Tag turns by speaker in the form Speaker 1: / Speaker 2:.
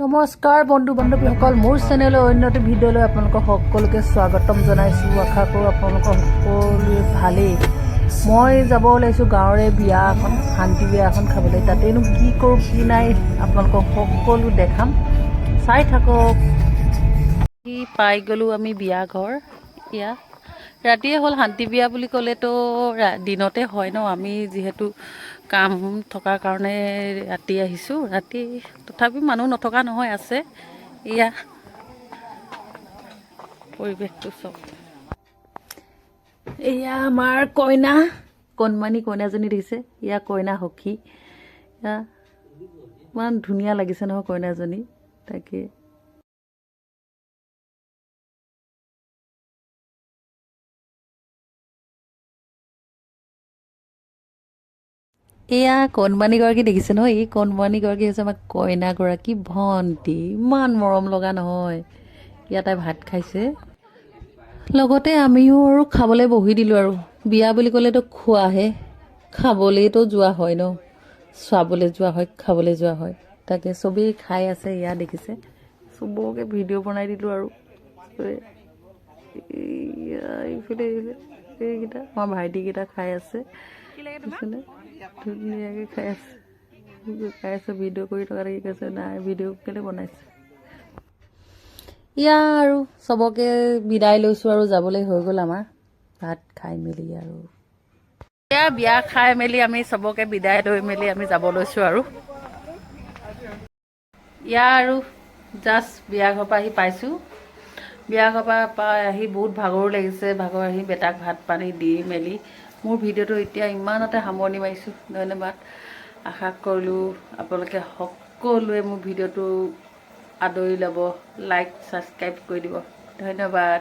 Speaker 1: নমস্কাৰ বন্ধু বান্ধৱীসকল, মোৰ চেনেলৰ অন্য এটা ভিডিঅ'লৈ আপোনালোকক সকলোকে স্বাগতম জনাইছোঁ। আশা কৰোঁ আপোনালোকৰ সকলোৱে ভালেই। মই যাব ওলাইছোঁ গাঁৱৰে বিয়া এখন, শান্তি বিয়া এখন খাবলৈ। তাতেনো কি কৰোঁ কি নাই আপোনালোকক সকলো দেখাম, চাই থাকক। পাই গ'লোঁ আমি বিয়া ঘৰ। ইয়াত ৰাতিয়ে হ'ল। শান্তি বিয়া বুলি ক'লেতো দিনতে হয় ন, আমি যিহেতু কাম থকাৰ কাৰণে ৰাতি আহিছোঁ। ৰাতি তথাপিও মানুহ নথকা নহয়, আছে। এয়া পৰিৱেশটো চব। এয়া আমাৰ কইনা, কণমানি কইনাজনী দেখিছে। এয়া কইনা সখী। এয়া ইমান ধুনীয়া লাগিছে নহয় কইনাজনী, তাকে। এয়া কণমানিগৰাকী দেখিছে নহয়, এই কণমানিগৰাকী হৈছে আমাৰ কইনাগৰাকী ভণ্টি। ইমান মৰম লগা নহয়। ইয়াতে ভাত খাইছে, লগতে আমিও আৰু খাবলৈ বহি দিলোঁ। আৰু বিয়া বুলি ক'লেতো খোৱাহে, খাবলৈতো যোৱা হয় ন, চাবলৈ যোৱা হয়, খাবলৈ যোৱা হয়। তাকে চবেই খাই আছে, এয়া দেখিছে। চবকে ভিডিঅ' বনাই দিলোঁ। আৰু এইফালে এইকেইটা আমাৰ ভাইটিকেইটা খাই আছে, ধুনীয়াকৈ খাই আছে। ভিডিঅ' কৰি থকা দেখি কৈছে, নাই ভিডিঅ' কেলৈ বনাইছে। ইয়া আৰু চবকে বিদায় লৈছোঁ, আৰু যাবলৈ হৈ গ'ল আমাৰ ভাত খাই মেলি। আৰু এয়া বিয়া খাই মেলি আমি চবকে বিদায় লৈ মেলি আমি যাব লৈছোঁ। আৰু ইয়া আৰু জাষ্ট বিয়া ঘৰৰ পৰা আহি পাইছোঁ। বিয়া ঘৰৰ পৰা আহি বহুত ভাগৰো লাগিছে। ভাগৰ আহি বেটাক ভাত পানী দি মেলি মোৰ ভিডিঅ'টো এতিয়া ইমানতে সামৰণি মাৰিছোঁ। ধন্যবাদ। আশা কৰিলোঁ আপোনালোকে সকলোৱে মোৰ ভিডিঅ'টো আদৰি ল'ব, লাইক ছাবস্ক্ৰাইব কৰি দিব। ধন্যবাদ।